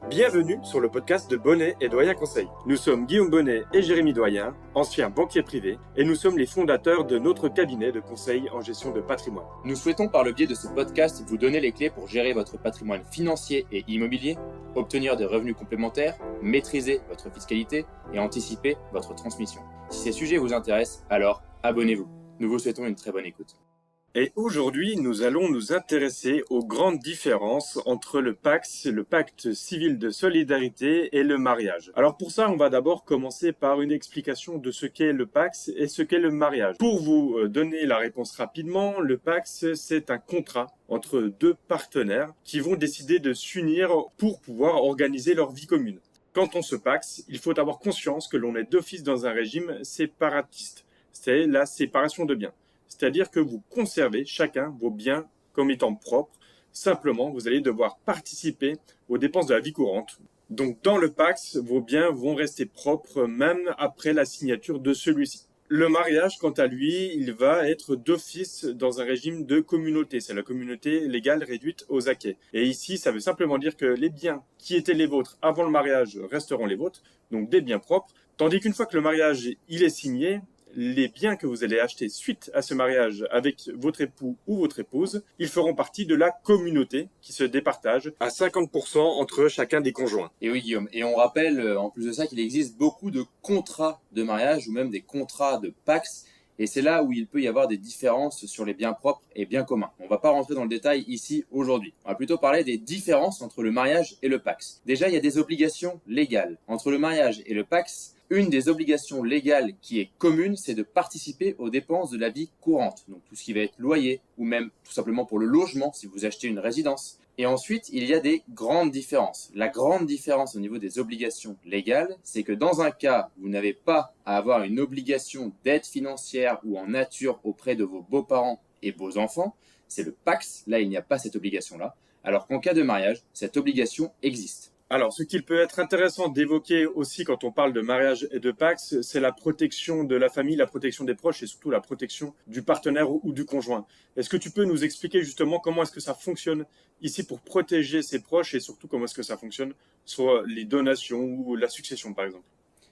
Bienvenue sur le podcast de Bonnet et Doyen Conseil. Nous sommes Guillaume Bonnet et Jérémy Doyen, anciens banquiers privés, et nous sommes les fondateurs de notre cabinet de conseil en gestion de patrimoine. Nous souhaitons par le biais de ce podcast vous donner les clés pour gérer votre patrimoine financier et immobilier, obtenir des revenus complémentaires, maîtriser votre fiscalité et anticiper votre transmission. Si ces sujets vous intéressent, alors abonnez-vous. Nous vous souhaitons une très bonne écoute. Et aujourd'hui, nous allons nous intéresser aux grandes différences entre le PACS, le pacte civil de solidarité, et le mariage. Alors pour ça, on va d'abord commencer par une explication de ce qu'est le PACS et ce qu'est le mariage. Pour vous donner la réponse rapidement, le PACS, c'est un contrat entre deux partenaires qui vont décider de s'unir pour pouvoir organiser leur vie commune. Quand on se PACS, il faut avoir conscience que l'on est d'office dans un régime séparatiste. C'est la séparation de biens. C'est-à-dire que vous conservez chacun vos biens comme étant propres. Simplement, vous allez devoir participer aux dépenses de la vie courante. Donc, dans le PACS, vos biens vont rester propres même après la signature de celui-ci. Le mariage, quant à lui, il va être d'office dans un régime de communauté. C'est la communauté légale réduite aux acquêts. Et ici, ça veut simplement dire que les biens qui étaient les vôtres avant le mariage resteront les vôtres, donc des biens propres. Tandis qu'une fois que le mariage il est signé, les biens que vous allez acheter suite à ce mariage avec votre époux ou votre épouse, ils feront partie de la communauté qui se départage à 50% entre chacun des conjoints. Et oui Guillaume, et on rappelle en plus de ça qu'il existe beaucoup de contrats de mariage ou même des contrats de PACS, et c'est là où il peut y avoir des différences sur les biens propres et biens communs. On ne va pas rentrer dans le détail ici aujourd'hui. On va plutôt parler des différences entre le mariage et le PACS. Déjà, il y a des obligations légales. Entre le mariage et le PACS, une des obligations légales qui est commune, c'est de participer aux dépenses de la vie courante. Donc tout ce qui va être loyer ou même tout simplement pour le logement si vous achetez une résidence. Et ensuite, il y a des grandes différences. La grande différence au niveau des obligations légales, c'est que dans un cas, vous n'avez pas à avoir une obligation d'aide financière ou en nature auprès de vos beaux-parents et beaux enfants. C'est le PACS. Là, il n'y a pas cette obligation-là. Alors qu'en cas de mariage, cette obligation existe. Alors, ce qu'il peut être intéressant d'évoquer aussi quand on parle de mariage et de PACS, c'est la protection de la famille, la protection des proches et surtout la protection du partenaire ou du conjoint. Est-ce que tu peux nous expliquer justement comment est-ce que ça fonctionne ici pour protéger ses proches et surtout comment est-ce que ça fonctionne sur les donations ou la succession par exemple?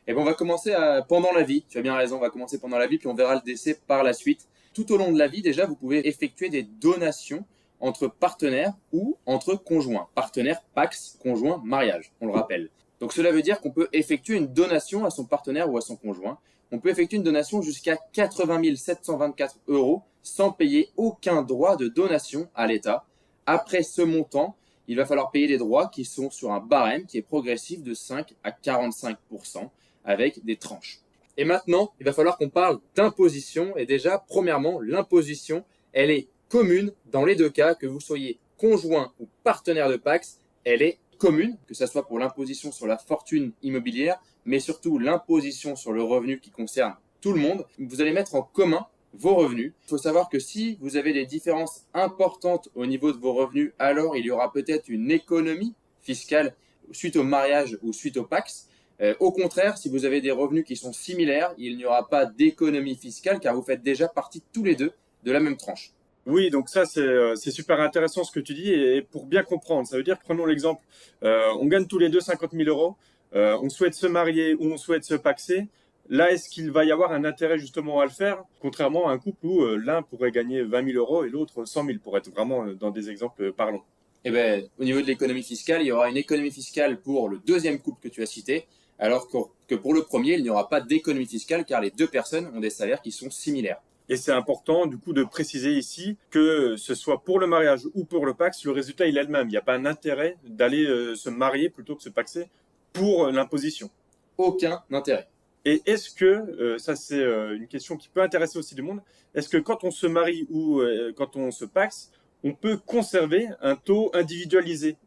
Et on va commencer pendant la vie. Tu as bien raison, on va commencer pendant la vie puis on verra le décès par la suite. Tout au long de la vie, déjà, vous pouvez effectuer des donations entre partenaires ou entre conjoints. Partenaire, PACS, conjoint, mariage, on le rappelle. Donc cela veut dire qu'on peut effectuer une donation à son partenaire ou à son conjoint. On peut effectuer une donation jusqu'à 80 724 € sans payer aucun droit de donation à l'État. Après ce montant, il va falloir payer des droits qui sont sur un barème qui est progressif de 5 à 45% avec des tranches. Et maintenant, il va falloir qu'on parle d'imposition. Et déjà, premièrement, l'imposition, elle est commune dans les deux cas, que vous soyez conjoint ou partenaire de PACS, elle est commune, que ce soit pour l'imposition sur la fortune immobilière, mais surtout l'imposition sur le revenu qui concerne tout le monde. Vous allez mettre en commun vos revenus. Il faut savoir que si vous avez des différences importantes au niveau de vos revenus, alors il y aura peut-être une économie fiscale suite au mariage ou suite au PACS. Au contraire, si vous avez des revenus qui sont similaires, il n'y aura pas d'économie fiscale car vous faites déjà partie tous les deux de la même tranche. Oui, donc ça c'est super intéressant ce que tu dis et pour bien comprendre, ça veut dire, prenons l'exemple, on gagne tous les deux 50 000 €, on souhaite se marier ou on souhaite se paxer. Là, est-ce qu'il va y avoir un intérêt justement à le faire, contrairement à un couple où l'un pourrait gagner 20 000 € et l'autre 100 000, pour être vraiment dans des exemples parlants? Eh ben, au niveau de l'économie fiscale, il y aura une économie fiscale pour le deuxième couple que tu as cité, alors que pour le premier, il n'y aura pas d'économie fiscale car les deux personnes ont des salaires qui sont similaires. Et c'est important du coup de préciser ici que ce soit pour le mariage ou pour le PACS, le résultat il est le même. Il n'y a pas un intérêt d'aller se marier plutôt que se paxer pour l'imposition. Aucun intérêt. Et est-ce que, ça c'est une question qui peut intéresser aussi du monde, est-ce que quand on se marie ou quand on se paxe, on peut conserver un taux individualisé?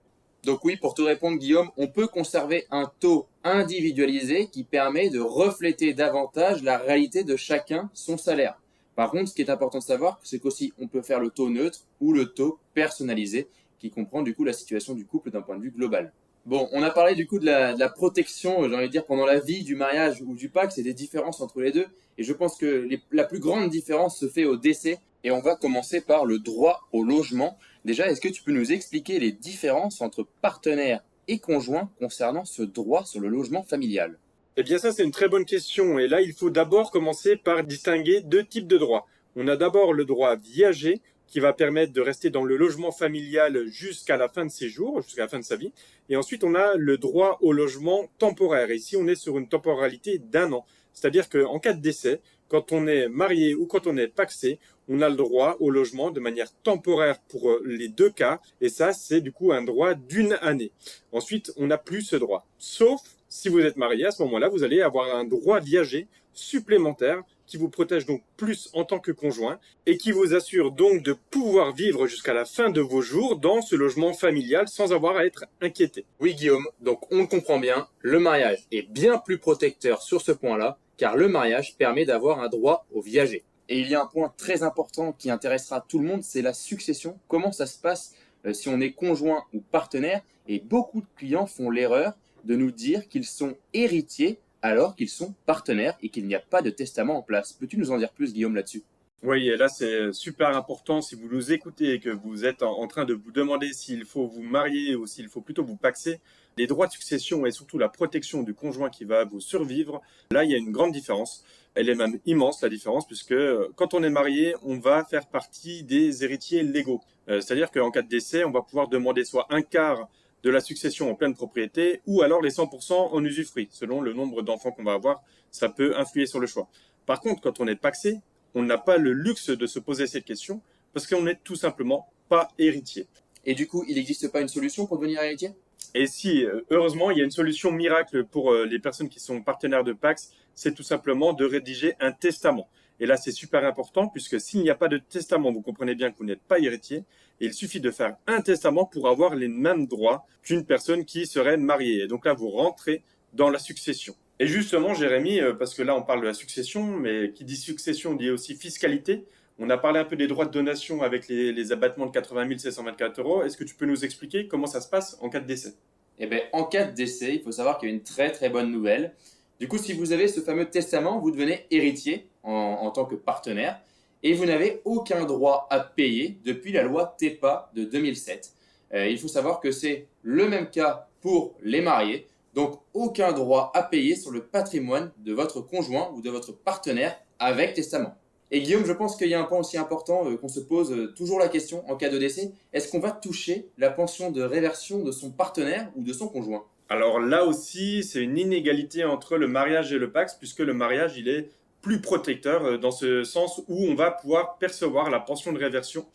Donc oui, pour te répondre Guillaume, on peut conserver un taux individualisé qui permet de refléter davantage la réalité de chacun, son salaire. Par contre, ce qui est important de savoir, c'est qu'aussi on peut faire le taux neutre ou le taux personnalisé qui comprend du coup la situation du couple d'un point de vue global. Bon, on a parlé du coup de la protection, j'ai envie de dire, pendant la vie du mariage ou du PACS et des différences entre les deux. Et je pense que la plus grande différence se fait au décès. Et on va commencer par le droit au logement. Déjà, est-ce que tu peux nous expliquer les différences entre partenaire et conjoint concernant ce droit sur le logement familial? Eh bien ça, c'est une très bonne question. Et là, il faut d'abord commencer par distinguer deux types de droits. On a d'abord le droit viager, qui va permettre de rester dans le logement familial jusqu'à la fin de ses jours, jusqu'à la fin de sa vie. Et ensuite, on a le droit au logement temporaire. Et ici, on est sur une temporalité d'1 an. C'est-à-dire qu'en cas de décès, quand on est marié ou quand on est pacsé, on a le droit au logement de manière temporaire pour les deux cas. Et ça, c'est du coup un droit d'1 année. Ensuite, on n'a plus ce droit. Sauf si vous êtes marié, à ce moment-là, vous allez avoir un droit viager supplémentaire qui vous protège donc plus en tant que conjoint et qui vous assure donc de pouvoir vivre jusqu'à la fin de vos jours dans ce logement familial sans avoir à être inquiété. Oui Guillaume, donc on le comprend bien, le mariage est bien plus protecteur sur ce point-là, car le mariage permet d'avoir un droit au viager. Et il y a un point très important qui intéressera tout le monde, c'est la succession. Comment ça se passe si on est conjoint ou partenaire? Et beaucoup de clients font l'erreur de nous dire qu'ils sont héritiers alors qu'ils sont partenaires et qu'il n'y a pas de testament en place. Peux-tu nous en dire plus, Guillaume, là-dessus? Oui, et là c'est super important si vous nous écoutez et que vous êtes en train de vous demander s'il faut vous marier ou s'il faut plutôt vous pacser. Les droits de succession et surtout la protection du conjoint qui va vous survivre, là il y a une grande différence. Elle est même immense la différence puisque quand on est marié, on va faire partie des héritiers légaux. C'est-à-dire qu'en cas de décès, on va pouvoir demander soit un quart de la succession en pleine propriété ou alors les 100% en usufruit. Selon le nombre d'enfants qu'on va avoir, ça peut influer sur le choix. Par contre, quand on est pacsé, on n'a pas le luxe de se poser cette question parce qu'on n'est tout simplement pas héritier. Et du coup, il n'existe pas une solution pour devenir héritier? Et si, heureusement, il y a une solution miracle pour les personnes qui sont partenaires de Pacs, c'est tout simplement de rédiger un testament. Et là, c'est super important puisque s'il n'y a pas de testament, vous comprenez bien que vous n'êtes pas héritier. Et il suffit de faire un testament pour avoir les mêmes droits qu'une personne qui serait mariée. Et donc là, vous rentrez dans la succession. Et justement, Jérémy, parce que là, on parle de la succession, mais qui dit succession dit aussi fiscalité. On a parlé un peu des droits de donation avec les abattements de 80 724 euros. Est-ce que tu peux nous expliquer comment ça se passe en cas de décès? Eh bien, en cas de décès, il faut savoir qu'il y a une très très bonne nouvelle. Du coup, si vous avez ce fameux testament, vous devenez héritier en tant que partenaire et vous n'avez aucun droit à payer depuis la loi TEPA de 2007. Il faut savoir que c'est le même cas pour les mariés, donc aucun droit à payer sur le patrimoine de votre conjoint ou de votre partenaire avec testament. Et Guillaume, je pense qu'il y a un point aussi important qu'on se pose toujours la question en cas de décès. Est-ce qu'on va toucher la pension de réversion de son partenaire ou de son conjoint? Alors là aussi, c'est une inégalité entre le mariage et le Pacs, puisque le mariage, il est plus protecteur dans ce sens où on va pouvoir percevoir la pension de réversion.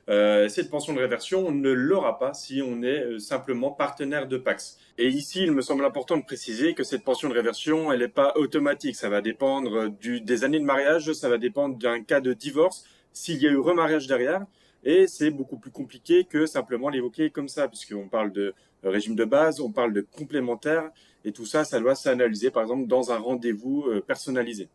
Cette pension de réversion, on ne l'aura pas si on est simplement partenaire de Pacs. Et ici, il me semble important de préciser que cette pension de réversion, elle n'est pas automatique. Ça va dépendre des années de mariage, ça va dépendre d'un cas de divorce, s'il y a eu remariage derrière. Et c'est beaucoup plus compliqué que simplement l'évoquer comme ça, puisqu'on parle de régime de base, on parle de complémentaire, et tout ça, ça doit s'analyser, par exemple, dans un rendez-vous personnalisé.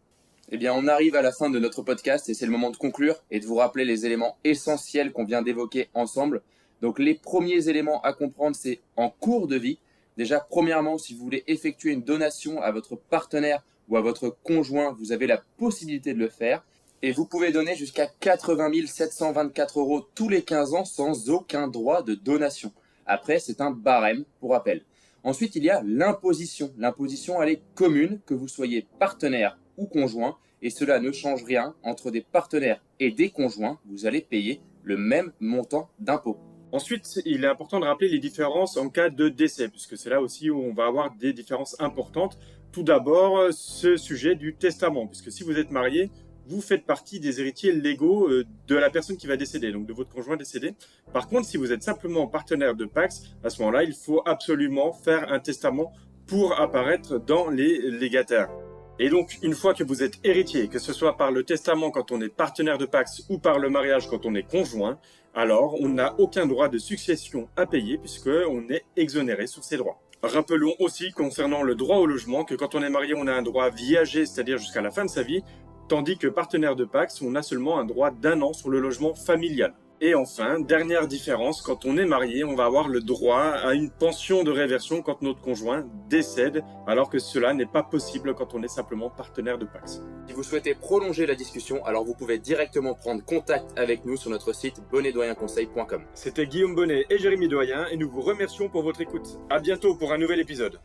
Eh bien, on arrive à la fin de notre podcast et c'est le moment de conclure et de vous rappeler les éléments essentiels qu'on vient d'évoquer ensemble. Donc, les premiers éléments à comprendre, c'est en cours de vie. Déjà, premièrement, si vous voulez effectuer une donation à votre partenaire ou à votre conjoint, vous avez la possibilité de le faire. Et vous pouvez donner jusqu'à 80 724 euros tous les 15 ans sans aucun droit de donation. Après, c'est un barème, pour rappel. Ensuite, il y a l'imposition. L'imposition, elle est commune, que vous soyez partenaire ou conjoint, et cela ne change rien entre des partenaires et des conjoints. Vous allez payer le même montant d'impôt. Ensuite, il est important de rappeler les différences en cas de décès, puisque c'est là aussi où on va avoir des différences importantes. Tout d'abord, ce sujet du testament, puisque si vous êtes marié, vous faites partie des héritiers légaux de la personne qui va décéder, donc de votre conjoint décédé. Par contre, si vous êtes simplement partenaire de Pacs, à ce moment-là, il faut absolument faire un testament pour apparaître dans les légataires. Et donc, une fois que vous êtes héritier, que ce soit par le testament quand on est partenaire de Pacs ou par le mariage quand on est conjoint, alors on n'a aucun droit de succession à payer puisqu'on est exonéré sur ses droits. Rappelons aussi concernant le droit au logement que quand on est marié, on a un droit viager, c'est-à-dire jusqu'à la fin de sa vie, tandis que partenaire de Pacs, on a seulement un droit d'1 an sur le logement familial. Et enfin, dernière différence, quand on est marié, on va avoir le droit à une pension de réversion quand notre conjoint décède, alors que cela n'est pas possible quand on est simplement partenaire de Pacs. Si vous souhaitez prolonger la discussion, alors vous pouvez directement prendre contact avec nous sur notre site bonnetdoyenconseil.com. C'était Guillaume Bonnet et Jérémy Doyen et nous vous remercions pour votre écoute. À bientôt pour un nouvel épisode.